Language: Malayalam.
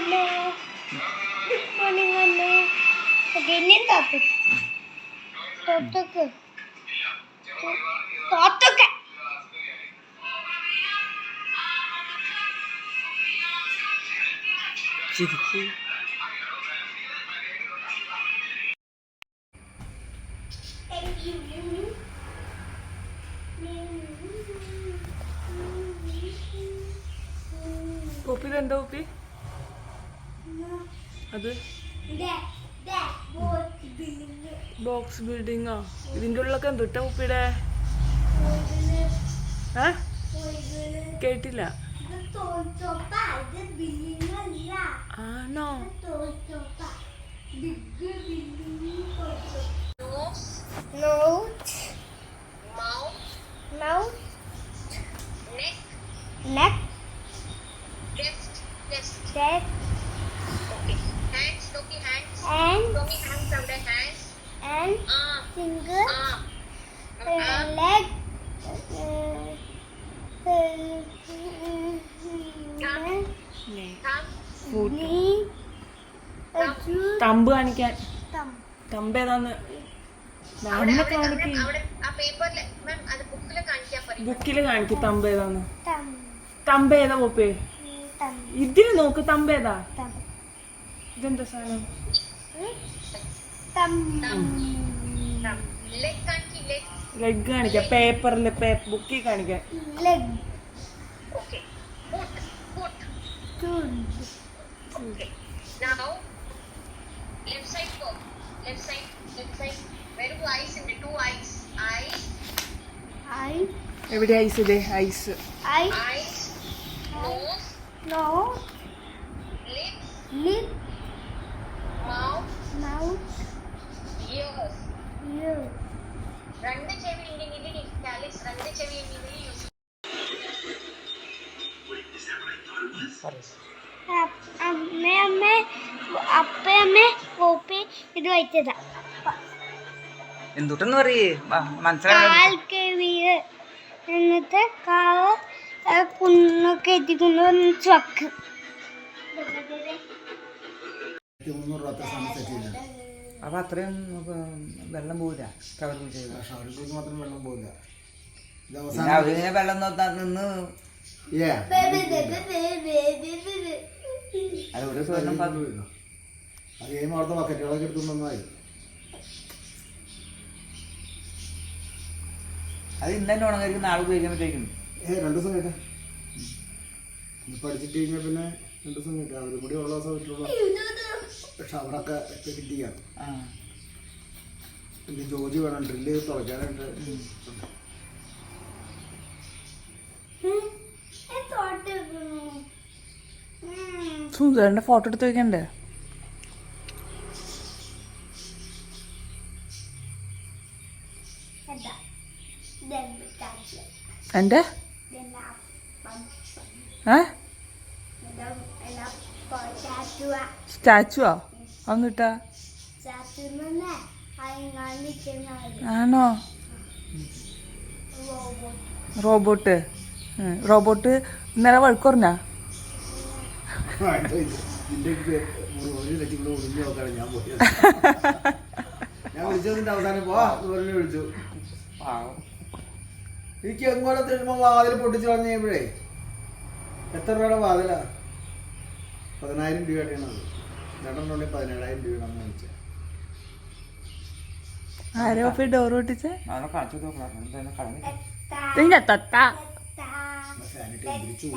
Anne. Good morning, Anne. Again, in topic. Topic. ചിരിക്ക്. ഉപ്പി ഇതെന്താ ഉപ്പി അത് ബോക്സ് ബിൽഡിങ്ങോ ഇതിൻ്റെ ഉള്ളിലൊക്കെ എന്തുട്ടാ ഉപ്പിയുടെ കേട്ടില്ല ആണോ Nose, mouth, neck, chest, Okay. Hands, Toki, hands. and Toki, hands on the hands. finger, leg, Thumb. knee, thumb കാണിക്കാൻ thumb. തമ്പ് ഏതാന്ന് അവിടെ നമ്മളെ കാണിക്ക് അവിടെ ആ പേപ്പറില് മാം അത് ബുക്കില് കാണിക്കാൻ പറയും. ബുക്കില് കാണിക്ക് തമ്പ് ഏതാന്ന് Thumb. തമ്പ് ഏതാ പോപ്പേ Thumb. ഇതില് നോക്ക് തമ്പ് ഏതാ Thumb. ഇതെന്താ സാധനം Thumb. Thumb. Leg കാണിക്ക് leg. ലെഗ് കാണിക്കാം പേപ്പറില് ബുക്കിൽ കാണിക്കാൻ Leg. Okay. Foot. Foot. Good. Okay. Now left side go. Left side. Left side. Where do eyes in the two eyes? Eyes. Eye. എവിടെ ഐസ് ഇതേ ice Eye. Eyes. Nose. Nose. Lips. Lip. Mouth. Mouth. Ears. Ear. രണ്ട് ചെവി ഉണ്ടെങ്കിൽ കാലിക്സ് രണ്ട് ചെവി ഉണ്ടെങ്കിൽ യൂസ് അപ്പയമ്മ കോപ്പി ഇത് വായിച്ചതാ എന്തുട്ടെന്ന് പറയേ മനസ്സിലായി കാൽക്ക് വീട് എന്നിട്ട് കാവ് കുന്നൊക്കെ എത്തിക്കുന്നു ചക്ക് അപ്പൊ അത്രയും വെള്ളം പോവില്ല ഷവർ ചെയ്ത് മാത്രം വെള്ളം പോകില്ല പിന്നെ അവരിങ്ങനെ വെള്ളം നിന്ന് അത് ഒരു സ്വർണ്ണം അത് കഴിയുമ്പോൾ അവിടുത്തെ ബക്കറ്റുകളൊക്കെ എടുത്തു നന്നായി അത് ഇന്ന് തന്നെ ഉണങ്ങായിരിക്കും നാളെ ഉപയോഗിക്കാൻ പറ്റും 2 ദിവസം കേട്ടെ ഇപ്പം അടിച്ചിട്ട് കഴിഞ്ഞാൽ പിന്നെ 2 ദിവസം കേട്ടെ അവരും കൂടി ഉള്ള ദിവസം പറ്റുള്ളൂ പക്ഷെ അവിടെയൊക്കെ കിട്ടിയാണ് ആ പിന്നെ ജോജി വേണം ഡ്രില്ല് ചെയ്ത് തുറക്കാനായിട്ട് സുന്ദരന്റെ ഫോട്ടോ എടുത്ത് വെക്കണ്ടേ എന്റെ സ്റ്റാച്ചുവാ അന്നിട്ടാ ആണോ റോബോട്ട് റോബോട്ട് ഇന്നലെ വഴക്ക് പറഞ്ഞാ ഒളിഞ്ഞു നോക്കാണ് ഞാൻ പോയത് ഞാൻ വിളിച്ചതിന്റെ അവസാനം വിളിച്ചു എനിക്ക് എങ്ങോട്ട് തരുമ്പോ വാതിൽ പൊട്ടിച്ചു കളഞ്ഞപ്പോഴേ എത്ര രൂപയുടെ വാതിലാ 10,000 രൂപയുടെയാണ് അത് 17,000 രൂപയാണ് മേടിച്ചത് ആരോ ഡോർ പൊട്ടിച്ചേ നാളെ കാണിച്ചു നോക്കണം കളഞ്ഞു ഇതിന്റെ തൊട്ടാ സാനിറ്റൈസ്